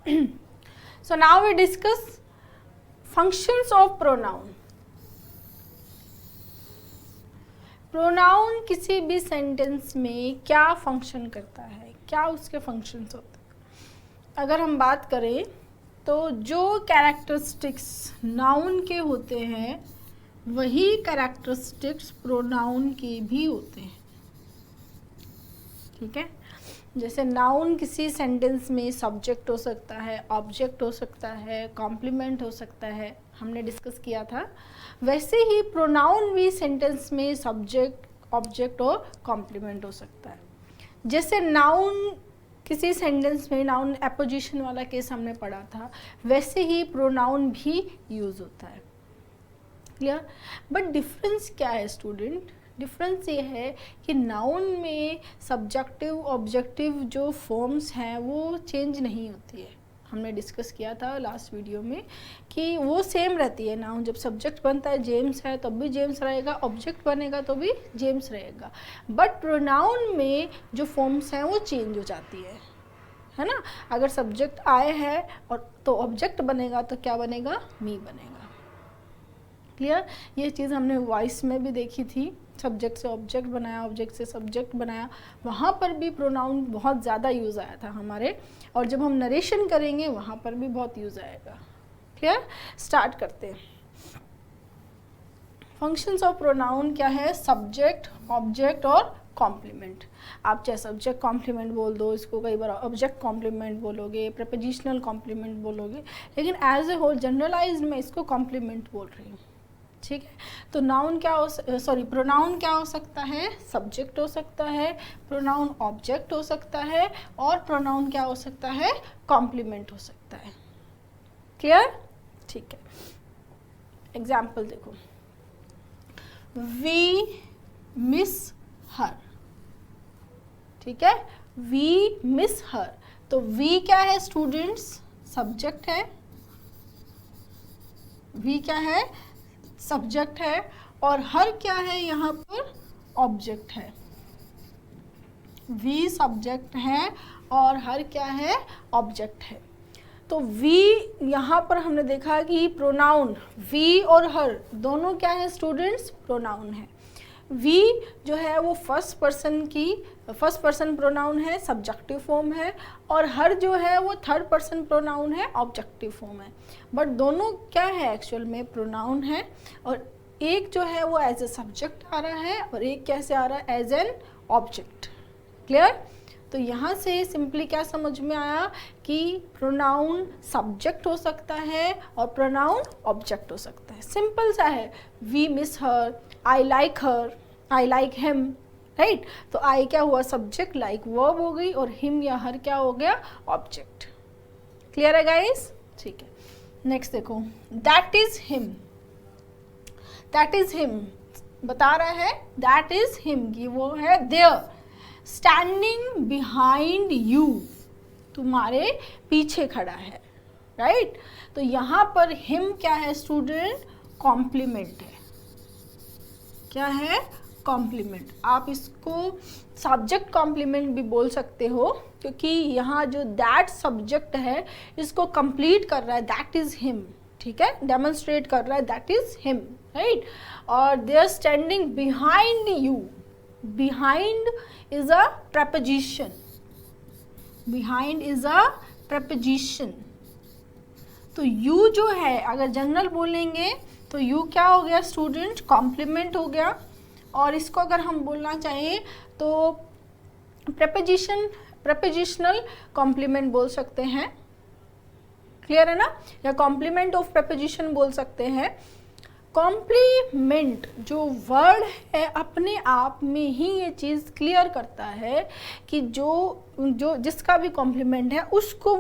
So now we discuss functions of pronoun. Pronoun किसी भी sentence में क्या फंक्शन करता है, क्या उसके फंक्शंस होते हैं। अगर हम बात करें तो जो कैरेक्टरिस्टिक्स नाउन के होते हैं वही कैरेक्टरिस्टिक्स प्रोनाउन के भी होते हैं। ठीक है, जैसे नाउन किसी सेंटेंस में सब्जेक्ट हो सकता है, ऑब्जेक्ट हो सकता है, कॉम्प्लीमेंट हो सकता है, हमने डिस्कस किया था। वैसे ही प्रोनाउन भी सेंटेंस में सब्जेक्ट, ऑब्जेक्ट और कॉम्प्लीमेंट हो सकता है। जैसे नाउन किसी सेंटेंस में नाउन एपोजिशन वाला केस हमने पढ़ा था, वैसे ही प्रोनाउन भी यूज़ होता है। क्लियर? बट डिफरेंस क्या है स्टूडेंट? डिफरेंस ये है कि नाउन में सब्जेक्टिव ऑब्जेक्टिव जो फॉर्म्स हैं वो चेंज नहीं होती है। हमने डिस्कस किया था लास्ट वीडियो में कि वो सेम रहती है। नाउन जब सब्जेक्ट बनता है जेम्स है तब भी जेम्स रहेगा, ऑब्जेक्ट बनेगा तो भी जेम्स रहेगा। बट प्रोनाउन में जो फॉर्म्स हैं वो चेंज हो जाती है ना। अगर सब्जेक्ट आए है और तो ऑब्जेक्ट बनेगा तो क्या बनेगा? मी बनेगा। क्लियर? ये चीज़ हमने वॉइस में भी देखी थी, सब्जेक्ट से ऑब्जेक्ट बनाया, ऑब्जेक्ट से सब्जेक्ट बनाया, वहाँ पर भी प्रोनाउन बहुत ज़्यादा यूज़ आया था हमारे, और जब हम नरेशन करेंगे वहाँ पर भी बहुत यूज़ आएगा। क्लियर? स्टार्ट करते हैं। फंक्शंस ऑफ प्रोनाउन क्या है? सब्जेक्ट, ऑब्जेक्ट और कॉम्प्लीमेंट। आप चाहे सब्जेक्ट कॉम्प्लीमेंट बोल दो, इसको कई बार ऑब्जेक्ट कॉम्प्लीमेंट बोलोगे, प्रपोजिशनल कॉम्प्लीमेंट बोलोगे, लेकिन एज ए होल जनरलाइज्ड मैं इसको कॉम्प्लीमेंट बोल रही हूँ। ठीक है, तो नाउन क्या हो प्रोनाउन क्या हो सकता है? सब्जेक्ट हो सकता है, प्रोनाउन ऑब्जेक्ट हो सकता है, और प्रोनाउन क्या हो सकता है? कॉम्प्लीमेंट हो सकता है। क्लियर? ठीक है, एग्जाम्पल देखो, वी मिस हर। ठीक है, वी मिस हर, तो वी क्या है स्टूडेंट्स? सब्जेक्ट है। वी क्या है? सब्जेक्ट है, और हर क्या है यहाँ पर? ऑब्जेक्ट है। वी सब्जेक्ट है और हर क्या है? ऑब्जेक्ट है। तो वी यहाँ पर हमने देखा कि प्रोनाउन वी और हर दोनों क्या है स्टूडेंट्स? प्रोनाउन है। वी जो है वो फर्स्ट पर्सन प्रोनाउन है, सब्जेक्टिव फॉर्म है, और हर जो है वो थर्ड पर्सन प्रोनाउन है, ऑब्जेक्टिव फॉर्म है। बट दोनों क्या है एक्चुअल में? प्रोनाउन है, और एक जो है वो एज ए सब्जेक्ट आ रहा है और एक कैसे आ रहा है? As an object. क्लियर? तो यहाँ से सिंपली क्या समझ में आया कि प्रोनाउन सब्जेक्ट हो सकता है और प्रोनाउन ऑब्जेक्ट हो सकता है। सिंपल सा है, we miss her, I like her, I like him, right? तो आई क्या हुआ? सब्जेक्ट, लाइक वर्ब हो गई, और हिम या हर क्या हो गया? ऑब्जेक्ट। क्लियर है गाइस? ठीक है, नेक्स्ट देखो, that is him. That is him बता रहा है दैट इज हिम कि वो है देयर, स्टैंडिंग बिहाइंड यू, तुम्हारे पीछे खड़ा है, राइट? तो यहाँ पर हिम क्या है स्टूडेंट? कॉम्प्लीमेंट है। क्या है? कॉम्प्लीमेंट। आप इसको सब्जेक्ट कॉम्प्लीमेंट भी बोल सकते हो, क्योंकि यहाँ जो दैट सब्जेक्ट है इसको कंप्लीट कर रहा है, दैट इज हिम। ठीक है, डेमोन्स्ट्रेट कर रहा है दैट इज हिम, राइट? और they are standing behind you. Behind is a preposition. Behind is a preposition. तो you जो है अगर जनरल बोलेंगे तो you क्या हो गया स्टूडेंट? कॉम्प्लीमेंट हो गया। और इसको अगर हम बोलना चाहें तो प्रपोजिशनल कॉम्प्लीमेंट बोल सकते हैं। क्लियर है ना? या कॉम्प्लीमेंट ऑफ प्रपोजिशन बोल सकते हैं। कॉम्प्लीमेंट जो वर्ड है अपने आप में ही ये चीज़ क्लियर करता है कि जो जिसका भी कॉम्प्लीमेंट है उसको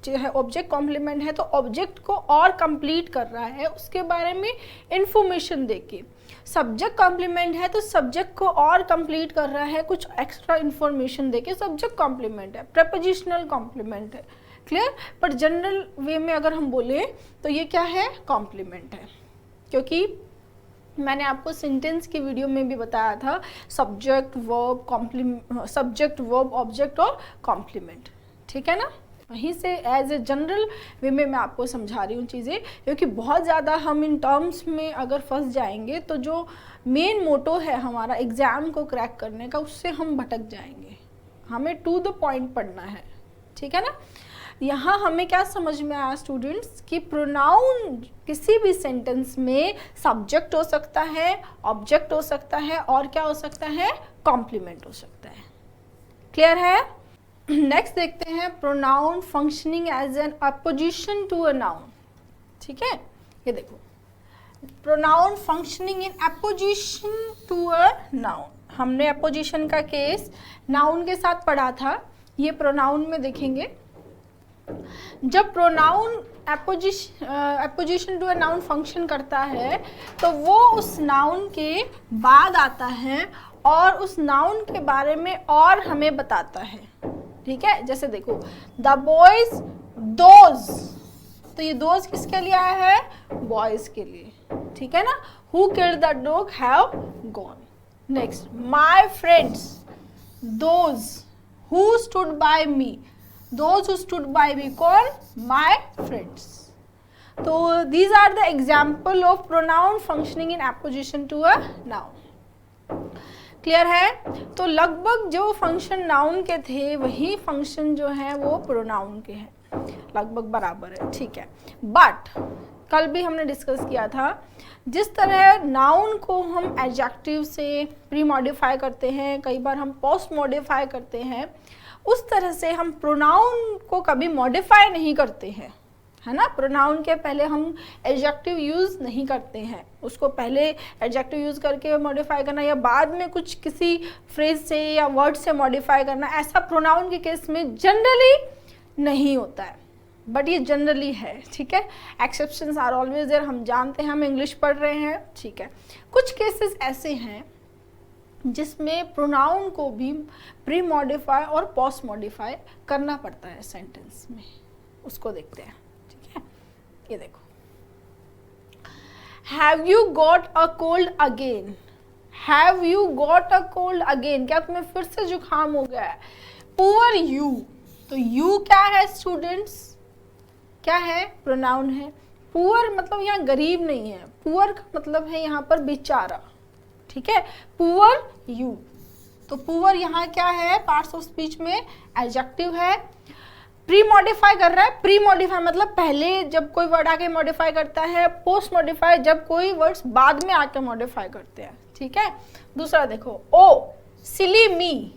जो है ऑब्जेक्ट कॉम्प्लीमेंट है तो ऑब्जेक्ट को और कंप्लीट कर रहा है उसके बारे में इंफॉर्मेशन देके। सब्जेक्ट कॉम्प्लीमेंट है तो सब्जेक्ट को और कंप्लीट कर रहा है कुछ एक्स्ट्रा इंफॉर्मेशन देके, सब्जेक्ट कॉम्प्लीमेंट है। प्रपोजिशनल कॉम्प्लीमेंट है। क्लियर? पर जनरल वे में अगर हम बोले तो ये क्या है? कॉम्प्लीमेंट है। क्योंकि मैंने आपको सेंटेंस की वीडियो में भी बताया था सब्जेक्ट वर्ब ऑब्जेक्ट और कॉम्प्लीमेंट। ठीक है ना? वहीं से एज ए जनरल वे में मैं आपको समझा रही हूँ चीज़ें, क्योंकि बहुत ज़्यादा हम इन टर्म्स में अगर फंस जाएंगे तो जो मेन मोटो है हमारा एग्ज़ाम को क्रैक करने का, उससे हम भटक जाएंगे। हमें टू द पॉइंट पढ़ना है, ठीक है ना। यहाँ हमें क्या समझ में आया स्टूडेंट्स कि प्रोनाउन किसी भी सेंटेंस में सब्जेक्ट हो सकता है, ऑब्जेक्ट हो सकता है, और क्या हो सकता है, कॉम्प्लीमेंट हो सकता है। क्लियर है। नेक्स्ट देखते हैं pronoun functioning as an apposition to a noun. ठीक है, ये देखो pronoun functioning in apposition to a noun. हमने अपोजिशन का केस नाउन के साथ पढ़ा था, ये प्रोनाउन में देखेंगे। जब pronoun apposition to a noun function करता है तो वो उस नाउन के बाद आता है और उस नाउन के बारे में और हमें बताता है। ठीक है, जैसे देखो द बॉयज दोज, तो ये दोज किसके लिए आया है, बॉयज के लिए। ठीक है ना। Who killed the dog have gone. Next my friends those who stood by me, those who stood by me call my friends. So these are the example of pronoun functioning in apposition to a noun. Clear है। तो लगभग जो function noun के थे वही function जो है वो प्रोनाउन के हैं, लगभग बराबर है। ठीक है, बट कल भी हमने डिस्कस किया था, जिस तरह नाउन को हम एडजेक्टिव से प्री मॉडिफाई करते हैं, कई बार हम पोस्ट मॉडिफाई करते हैं, उस तरह से हम प्रोनाउन को कभी मॉडिफाई नहीं करते हैं, है ना। प्रोनाउन के पहले हम एडजेक्टिव यूज़ नहीं करते हैं, उसको पहले एडजेक्टिव यूज़ करके मॉडिफाई करना या बाद में कुछ किसी फ्रेज से या वर्ड से मॉडिफाई करना, ऐसा प्रोनाउन के केस में जनरली नहीं होता है, बट ये जनरली है। ठीक है, एक्सेप्शंस आर ऑलवेज देयर, हम जानते हैं, हम इंग्लिश पढ़ रहे हैं। ठीक है, कुछ केसेस ऐसे हैं जिसमें प्रोनाउन को भी प्री मॉडिफाई और पोस्ट मॉडिफाई करना पड़ता है सेंटेंस में, उसको देखते हैं। ठीक है, ये देखो have you got a cold again, have you got a cold again, क्या तुम्हें फिर से जुकाम हो गया है। पुअर यू, तो यू क्या है स्टूडेंट्स, क्या है, प्रोनाउन है। पुअर मतलब यहाँ गरीब नहीं है, पुअर का मतलब है यहाँ पर बेचारा। ठीक है, पुअर यू, तो पुअर यहाँ क्या है, पार्ट्स ऑफ स्पीच में एडजेक्टिव है। प्री मॉडिफाई कर रहा है, प्री मॉडिफाई मतलब पहले जब कोई वर्ड आके मॉडिफाई करता है, पोस्ट मॉडिफाई जब कोई वर्ड्स बाद में आके मॉडिफाई करते हैं। ठीक है, दूसरा देखो ओ सिली मी,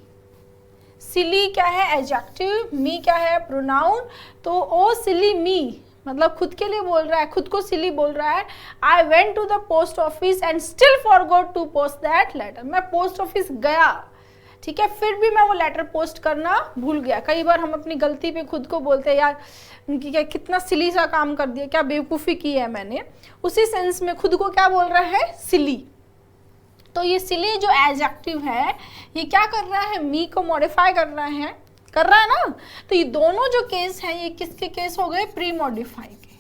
सिली क्या है, एडजेक्टिव, मी क्या है, प्रोनाउन। तो ओ सिली मी मतलब खुद के लिए बोल रहा है, खुद को सिली बोल रहा है। I went to the post office and still forgot to post that letter, मैं पोस्ट ऑफिस गया, ठीक है, फिर भी मैं वो लेटर पोस्ट करना भूल गया। कई बार हम अपनी गलती पे खुद को बोलते हैं यार उनकी क्या कितना सिली सा काम कर दिया, क्या बेवकूफ़ी की है मैंने, उसी सेंस में खुद को क्या बोल रहा है, सिली। तो ये सिली जो एडजेक्टिव है ये क्या कर रहा है, मी को मॉडिफाई कर रहा है ना। तो ये दोनों जो केस हैं ये किसके केस हो गए, प्री मॉडिफाई के।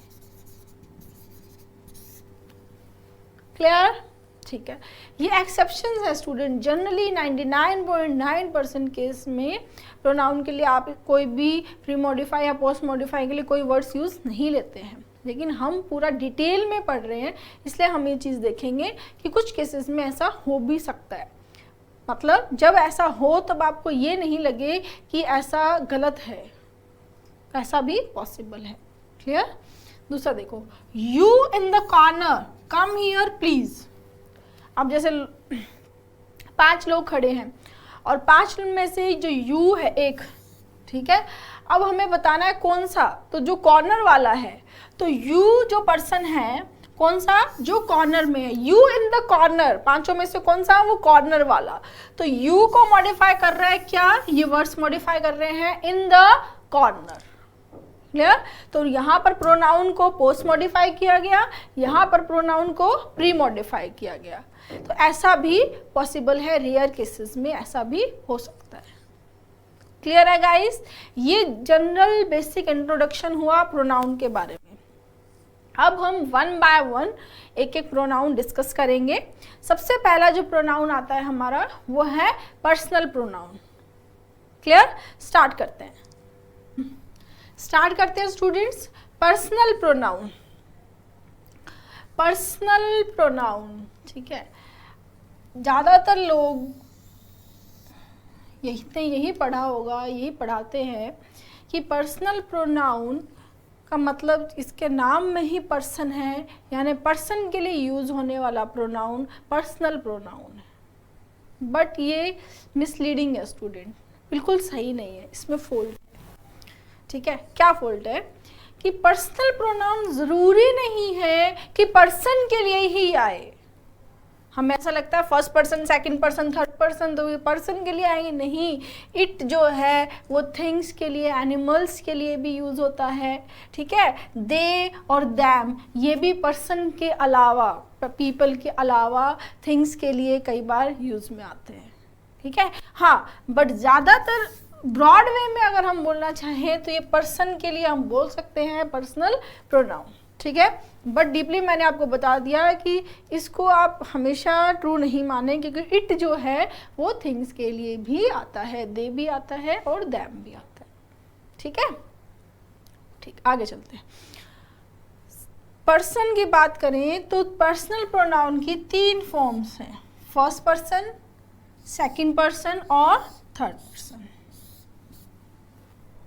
क्लियर। ठीक है, ये एक्सेप्शंस है स्टूडेंट, जनरली 99.9% केस में प्रोनाउन के लिए आप कोई भी प्री मॉडिफाई या पोस्ट मॉडिफाई के लिए कोई वर्ड्स यूज नहीं लेते हैं, लेकिन हम पूरा डिटेल में पढ़ रहे हैं इसलिए हम ये चीज़ देखेंगे कि कुछ केसेस में ऐसा हो भी सकता है। मतलब जब ऐसा हो तब आपको ये नहीं लगे कि ऐसा गलत है, ऐसा भी पॉसिबल है। क्लियर। दूसरा देखो you in the corner come here please. अब जैसे 5 लोग खड़े हैं और 5 में से जो यू है एक, ठीक है, अब हमें बताना है कौन सा, तो जो कॉर्नर वाला है, तो यू जो पर्सन है कौन सा, जो कॉर्नर में है, यू इन द कॉर्नर, 5 में से कौन सा, वो कॉर्नर वाला। तो यू को मॉडिफाई कर रहा है क्या, ये वर्ड्स मॉडिफाई कर रहे हैं इन द कॉर्नर। क्लियर। तो यहाँ पर प्रोनाउन को पोस्ट मॉडिफाई किया गया, यहाँ पर प्रोनाउन को प्री मॉडिफाई किया गया। तो ऐसा भी पॉसिबल है, रेयर केसेस में ऐसा भी हो सकता है। क्लियर है गाइस। ये जनरल बेसिक इंट्रोडक्शन हुआ प्रोनाउन के बारे में। अब हम 1 बाय 1 एक एक प्रोनाउन डिस्कस करेंगे। सबसे पहला जो प्रोनाउन आता है हमारा वो है पर्सनल प्रोनाउन। क्लियर। स्टार्ट करते हैं। स्टार्ट करते हैं students. Personal pronoun, personal pronoun, ठीक है। ज़्यादातर लोग यही पढ़ा होगा, यही पढ़ाते हैं कि पर्सनल प्रोनाउन का मतलब इसके नाम में ही पर्सन है, यानी पर्सन के लिए यूज़ होने वाला प्रोनाउन पर्सनल प्रोनाउन है। बट ये मिसलीडिंग है स्टूडेंट, बिल्कुल सही नहीं है, इसमें फॉल्ट है, ठीक है। क्या फॉल्ट है कि पर्सनल प्रोनाउन ज़रूरी नहीं है कि पर्सन के लिए ही आए। हमें ऐसा लगता है first person, second person, third person तो ये पर्सन के लिए आएंगे, नहीं। इट जो है वो थिंग्स के लिए, एनिमल्स के लिए भी यूज़ होता है, ठीक है। दे और दैम ये भी पर्सन के अलावा, पीपल के अलावा थिंग्स के लिए कई बार यूज़ में आते हैं, ठीक है। हाँ, बट ज़्यादातर ब्रॉड वे में अगर हम बोलना चाहें तो ये पर्सन के लिए हम बोल सकते हैं पर्सनल प्रोनाउन, ठीक है। बट डीपली मैंने आपको बता दिया कि इसको आप हमेशा ट्रू नहीं माने, क्योंकि इट जो है वो थिंग्स के लिए भी आता है, दे भी आता है और दैम भी आता है, ठीक है। ठीक, आगे चलते हैं। पर्सन की बात करें तो पर्सनल प्रोनाउन की 3 फॉर्म्स हैं, फर्स्ट पर्सन, सेकंड पर्सन और थर्ड पर्सन,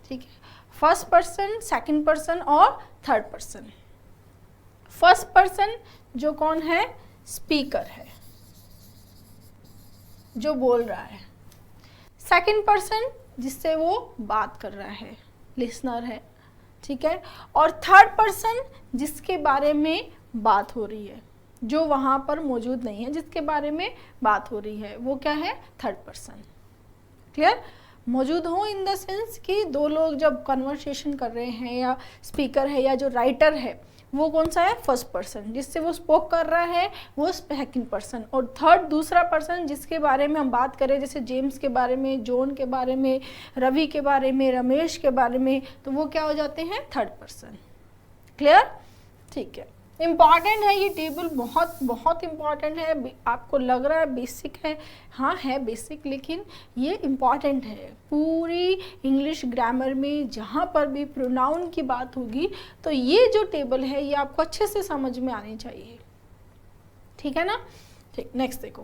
ठीक है। फर्स्ट पर्सन, सेकंड पर्सन और थर्ड पर्सन। फर्स्ट पर्सन जो कौन है, स्पीकर है, जो बोल रहा है। सेकंड पर्सन जिससे वो बात कर रहा है, लिसनर है, ठीक है। और थर्ड पर्सन जिसके बारे में बात हो रही है, जो वहाँ पर मौजूद नहीं है, जिसके बारे में बात हो रही है, वो क्या है, थर्ड पर्सन। क्लियर? मौजूद हो इन द सेंस कि 2 लोग जब कन्वर्सेशन कर रहे हैं, या स्पीकर है या जो राइटर है वो कौन सा है, फर्स्ट पर्सन, जिससे वो स्पोक कर रहा है वो सेकंड पर्सन, और थर्ड दूसरा पर्सन जिसके बारे में हम बात करें, जैसे जेम्स के बारे में, जॉन के बारे में, रवि के बारे में, रमेश के बारे में, तो वो क्या हो जाते हैं, थर्ड पर्सन। क्लियर? ठीक है, इम्पॉर्टेंट है ये टेबल, बहुत बहुत इम्पॉर्टेंट है। आपको लग रहा है बेसिक है, हाँ है बेसिक, लेकिन ये इम्पॉर्टेंट है। पूरी इंग्लिश ग्रामर में जहाँ पर भी प्रोनाउन की बात होगी तो ये जो टेबल है ये आपको अच्छे से समझ में आनी चाहिए, ठीक है ना। ठीक, नेक्स्ट देखो।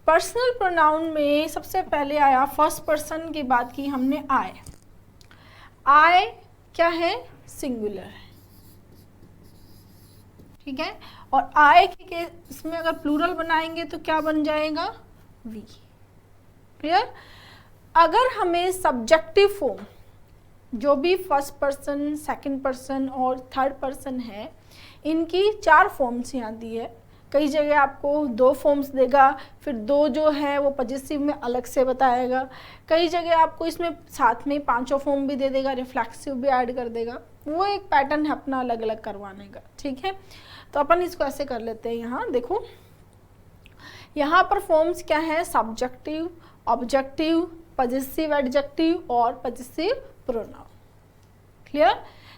पर्सनल प्रोनाउन में सबसे पहले आया, फर्स्ट पर्सन की बात की हमने, आई। आई क्या है, सिंगुलर है, ठीक है। और आई के इसमें अगर प्लूरल बनाएंगे तो क्या बन जाएगा, वी। क्लियर? अगर हमें सब्जेक्टिव फॉर्म, जो भी फर्स्ट पर्सन, सेकंड पर्सन और थर्ड पर्सन है, इनकी 4 फॉर्म्स यहाँ दी है। कई जगह आपको 2 फॉर्म्स देगा, फिर 2 जो है वो पॉजिटिव में अलग से बताएगा। कई जगह आपको इसमें साथ में 5 फॉर्म भी दे देगा, रिफ्लेक्सिव भी ऐड कर देगा। वो एक पैटर्न है अपना अलग अलग करवाने का, ठीक है। तो अपन इसको ऐसे कर लेते हैं। यहाँ देखो, यहाँ पर फॉर्म्स क्या है, सब्जेक्टिव, ऑब्जेक्टिव, पॉजिटिव एडजेक्टिव और पॉजिटिव प्रोनाउन। क्लियर?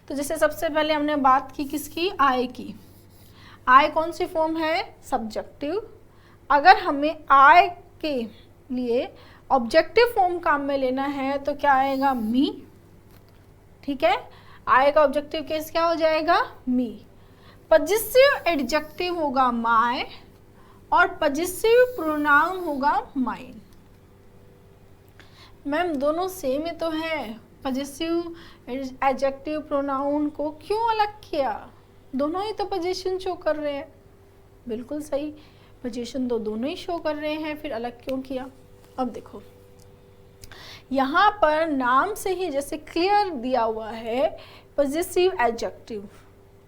तो जैसे सबसे पहले हमने बात की किसकी, आई की। आई कौन सी फॉर्म है, सब्जेक्टिव। अगर हमें आई के लिए ऑब्जेक्टिव फॉर्म काम में लेना है तो क्या आएगा, मी, ठीक है। आई का ऑब्जेक्टिव केस क्या हो जाएगा, मी। पॉजिटिव एडजेक्टिव होगा माय, और पॉजिटिव प्रोनाउन होगा माइन। मैम दोनों सेम ही तो है, पॉजिटिव एडजेक्टिव प्रोनाउन को क्यों अलग किया, दोनों ही तो पोजीशन शो कर रहे हैं। बिल्कुल सही, पोजीशन तो दोनों ही शो कर रहे हैं, फिर अलग क्यों किया। अब देखो, यहाँ पर नाम से ही जैसे क्लियर दिया हुआ है, positive adjective.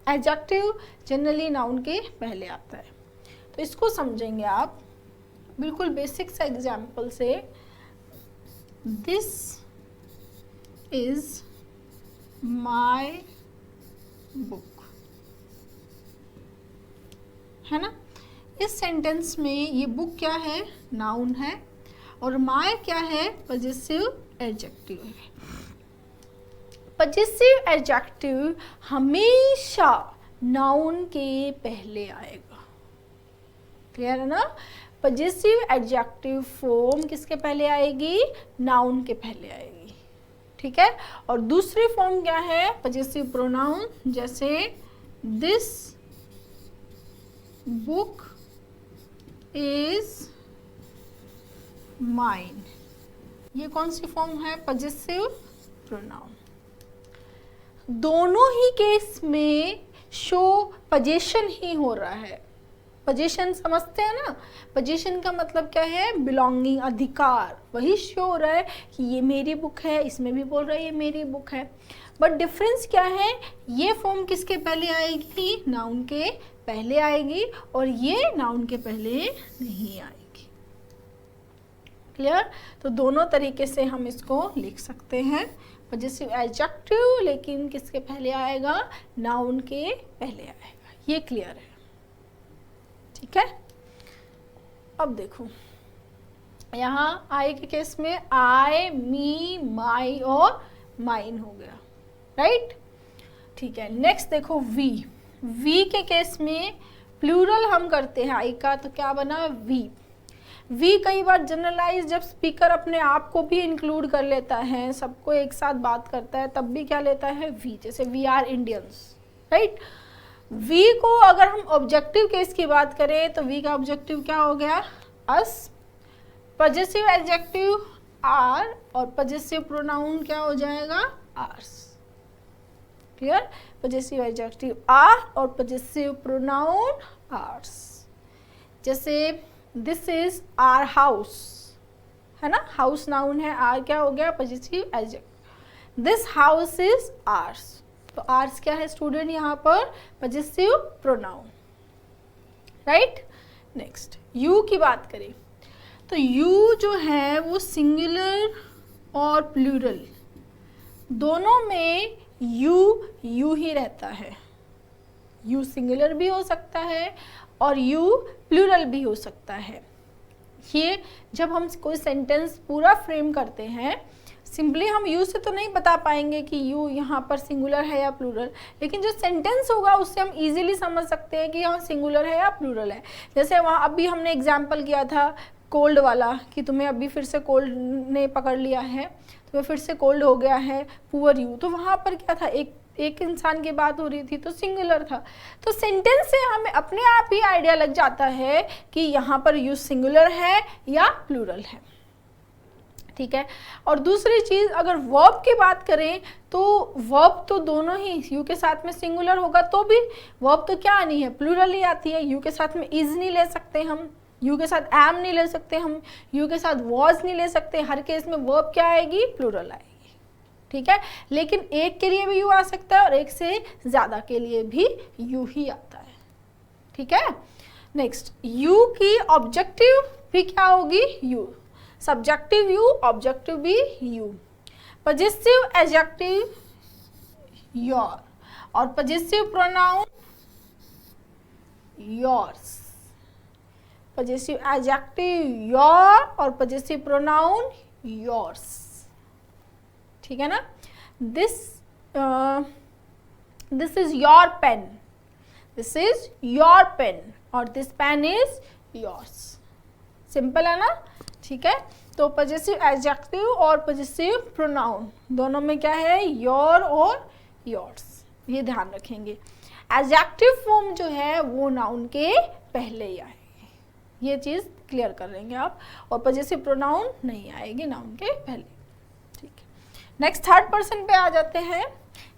Adjective generally noun के पहले आता है, तो इसको समझेंगे आप बिल्कुल बेसिक सा एग्जाम्पल से। दिस इज माय बुक, है ना। इस सेंटेंस में ये बुक क्या है, नाउन है, और माय क्या है, पॉजिटिव एडजेक्टिव है। पॉजिटिव एडजेक्टिव हमेशा नाउन के पहले आएगा। क्लियर है ना। पॉजिटिव एडजेक्टिव फॉर्म किसके पहले आएगी, नाउन के पहले आएगी। ठीक है। और दूसरी फॉर्म क्या है पजेसिव प्रोनाउन, जैसे दिस बुक इज माइन, ये कौन सी फॉर्म है पजेसिव प्रोनाउन। दोनों ही केस में शो पोजीशन ही हो रहा है। पोजीशन समझते हैं ना, पोजीशन का मतलब क्या है, बिलोंगिंग, अधिकार, वही शो हो रहा है कि ये मेरी बुक है, इसमें भी बोल रहा है ये मेरी बुक है। बट डिफरेंस क्या है, ये फॉर्म किसके पहले आएगी, नाउन के पहले आएगी, और ये नाउन के पहले नहीं आएगी। क्लियर। तो दोनों तरीके से हम इसको लिख सकते हैं, पजेसिव एडजेक्टिव लेकिन किसके पहले आएगा, नाउन के पहले आएगा। ये क्लियर है, ठीक है। अब देखो यहाँ आई के केस में आई, मी, माई और माइन हो गया, राइट, ठीक है। नेक्स्ट देखो वी, वी के केस में प्लूरल हम करते हैं आई का, तो क्या बना वी। वी कई बार जनरलाइज, जब स्पीकर अपने आप को भी इंक्लूड कर लेता है, सबको एक साथ बात करता है, तब भी क्या लेता है वी, जैसे we are Indians, right. We को अगर हम ऑब्जेक्टिव केस की बात करें तो वी का ऑब्जेक्टिव क्या हो गया, अस, पजेसिव एडजेक्टिव आर, और पजेसिव प्रोनाउन क्या हो जाएगा, ours. Clear, possessive adjective our और पजेसिव प्रोनाउन आर्स। जैसे दिस इज आर हाउस, है ना, हाउस नाउन है, आर क्या हो गया possessive adjective. This house is ours, तो आर्स क्या है स्टूडेंट यहाँ पर, possessive pronoun, right. Next you की बात करें तो यू जो है वो सिंगुलर और प्लूरल दोनों में यू ही रहता है। यू सिंगुलर भी हो सकता है और यू प्लूरल भी हो सकता है। ये जब हम कोई सेंटेंस पूरा फ्रेम करते हैं, सिंपली हम यू से तो नहीं बता पाएंगे कि यू यहाँ पर सिंगुलर है या प्लूरल, लेकिन जो सेंटेंस होगा उससे हम इजीली समझ सकते हैं कि यहाँ सिंगुलर है या प्लूरल है। जैसे वहाँ अभी हमने एग्जाम्पल किया था कोल्ड वाला, कि तुम्हें अभी फिर से कोल्ड ने पकड़ लिया है, तुम्हें फिर से कोल्ड हो गया है, पुअर यू, तो वहाँ पर क्या था, एक इंसान की बात हो रही थी तो सिंगुलर था। तो सेंटेंस से हमें अपने आप ही आइडिया लग जाता है कि यहाँ पर यू सिंगुलर है या प्लूरल है, ठीक है। और दूसरी चीज़, अगर वर्ब की बात करें तो वर्ब तो दोनों ही यू के साथ में सिंगुलर होगा, तो भी वर्ब तो क्या आनी है, प्लूरल ही आती है। यू के साथ में इज नहीं ले सकते हम, यू के साथ एम नहीं ले सकते हम, यू के साथ वॉज नहीं ले सकते। हर केस में वर्ब क्या आएगी, प्लूरल आएगी, ठीक है। लेकिन एक के लिए भी यू आ सकता है और एक से ज़्यादा के लिए भी यू ही आता है, ठीक है। नेक्स्ट यू की ऑब्जेक्टिव भी क्या होगी, यू, सब्जेक्टिव यू, ऑब्जेक्टिव भी यू, पजेसिव एडजेक्टिव योर और possessive pronoun yours. Possessive adjective your और पजेसिव प्रोनाउन योर्स, ठीक है ना। This is your pen, this is your pen और this pen is yours. Simple है ना, ठीक है। तो पजेसिव एडजेक्टिव और पजेसिव प्रोनाउन दोनों में क्या है, योर और योर्स, ये ध्यान रखेंगे। एडजेक्टिव फॉर्म जो है वो नाउन के पहले ही आएगी, ये चीज़ क्लियर कर लेंगे आप, और पजेसिव प्रोनाउन नहीं आएगी नाउन के पहले, ठीक है। नेक्स्ट थर्ड पर्सन पे आ जाते हैं।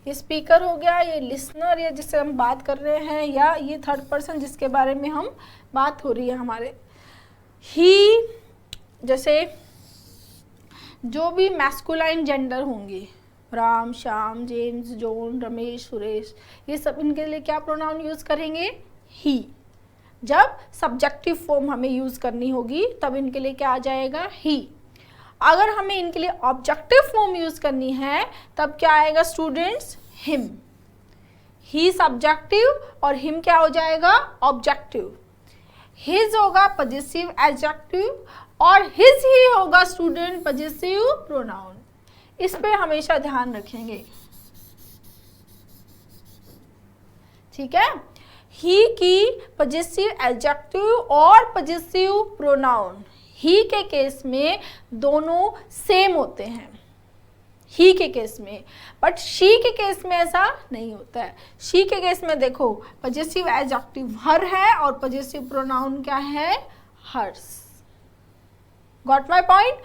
ये स्पीकर हो गया, ये लिसनर, ये जिससे हम बात कर रहे हैं, या ये थर्ड पर्सन जिसके बारे में हम बात हो रही है हमारे। ही, जैसे जो भी मैस्कुलाइन जेंडर होंगे, राम, श्याम, जेम्स, जॉन, रमेश, सुरेश, ये सब इनके लिए क्या प्रोनाउन यूज़ करेंगे, ही। जब सब्जेक्टिव फॉर्म हमें यूज़ करनी होगी तब इनके लिए क्या आ जाएगा, ही। अगर हमें इनके लिए ऑब्जेक्टिव फॉर्म यूज़ करनी है तब क्या आएगा स्टूडेंट्स, हिम। ही सब्जेक्टिव और हिम क्या हो जाएगा, ऑब्जेक्टिव। हिज होगा पजेसिव एडजेक्टिव और हिज ही होगा स्टूडेंट पजेसिव प्रोनाउन। इस पे हमेशा ध्यान रखेंगे, ठीक है। ही की पजेसिव एडजेक्टिव और पजेसिव प्रोनाउन, ही के केस में दोनों सेम होते हैं। ही के केस में, बट शी के केस में ऐसा नहीं होता है। शी के केस में देखो पजेसिव एडजेक्टिव हर है और पजेसिव प्रोनाउन क्या है, hers. Got my point.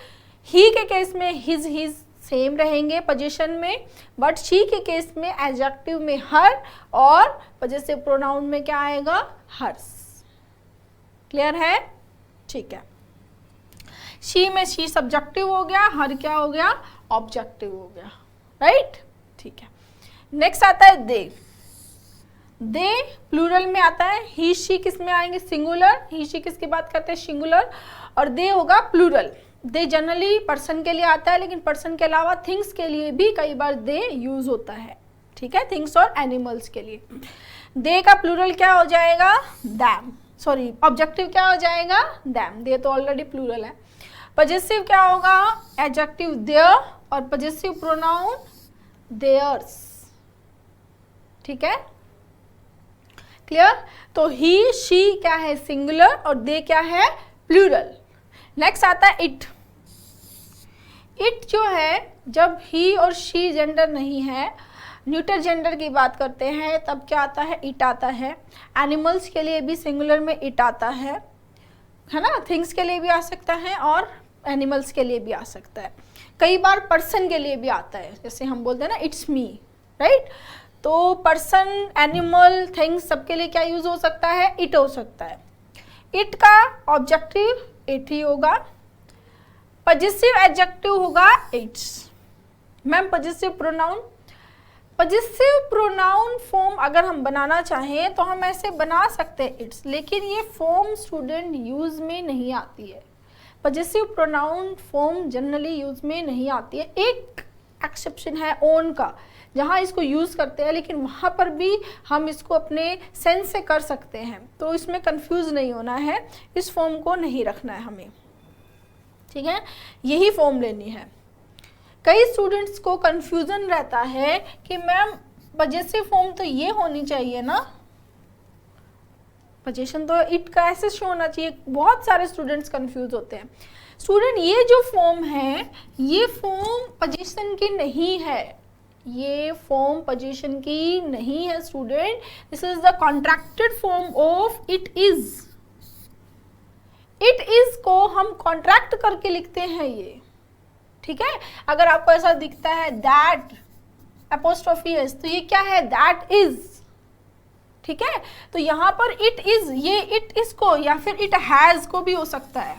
He के केस में हिज हिज सेम रहेंगे पोजीशन में, बट शी के केस में एडजेक्टिव में हर और पजेसिव प्रोनाउन में क्या आएगा, हर्स। क्लियर है? ठीक है। शी में शी सब्जेक्टिव हो गया, हर क्या हो गया, ऑब्जेक्टिव हो गया, राइट? ठीक है। नेक्स्ट आता है दे। दे प्लूरल में आता है, ही शी किस में आएंगे, सिंगुलर। ही शी किसकी बात करते हैं, सिंगुलर, और दे होगा प्लूरल। दे जनरली पर्सन के लिए आता है, लेकिन पर्सन के अलावा थिंग्स के लिए भी कई बार दे यूज होता है, ठीक है, थिंग्स और एनिमल्स के लिए। दे का प्लूरल क्या हो जाएगा, दैम, सॉरी ऑब्जेक्टिव क्या हो जाएगा, दैम। दे तो ऑलरेडी प्लूरल है। पजेसिव क्या होगा, एडजेक्टिव देयर और पजेसिव प्रोनाउन देयर्स, ठीक है, क्लियर? तो ही शी क्या है, सिंगुलर, और दे क्या है, प्लूरल। नेक्स्ट आता है इट। इट जो है, जब ही और शी जेंडर नहीं है, न्यूटर जेंडर की बात करते हैं, तब क्या आता है, इट आता है। एनिमल्स के लिए भी सिंगुलर में इट आता है ना, थिंग्स के लिए भी आ सकता है और एनिमल्स के लिए भी आ सकता है। कई बार पर्सन के लिए भी आता है, जैसे हम बोलते हैं ना, इट्स मी, राइट? तो पर्सन, एनिमल, थिंग्स सबके लिए क्या यूज हो सकता है, इट हो सकता है। इट का ऑब्जेक्टिव इट ही होगा, पजेसिव एडजेक्टिव होगा it's. Ma'am possessive pronoun, possessive pronoun form अगर हम बनाना चाहें तो हम ऐसे बना सकते हैं इट्स, लेकिन ये फॉर्म स्टूडेंट यूज में नहीं आती है। Possessive pronoun form generally use में नहीं आती है। एक एक्सेप्शन है ओन का, जहाँ इसको यूज़ करते हैं, लेकिन वहाँ पर भी हम इसको अपने सेंस से कर सकते हैं, तो इसमें कंफ्यूज नहीं होना है, इस फॉर्म को नहीं रखना है हमें, ठीक है, यही फॉर्म लेनी है। कई स्टूडेंट्स को कंफ्यूजन रहता है कि मैम पजेसिव फॉर्म तो ये होनी चाहिए ना, पोजीशन तो इट का ऐसे शो होना चाहिए। बहुत सारे स्टूडेंट्स कंफ्यूज होते हैं। स्टूडेंट ये जो फॉर्म है, ये फॉर्म पोजीशन की नहीं है, ये फॉर्म पोजीशन की नहीं है student. This is the contracted form of it is. It is को हम कॉन्ट्रैक्ट करके लिखते हैं ये, ठीक है। अगर आपको ऐसा दिखता है दैट एपोस्ट्रोफी एस, तो ये क्या है, दैट इज, ठीक है। तो यहां पर इट इज, ये इट इज को या फिर इट हैज को भी हो सकता है,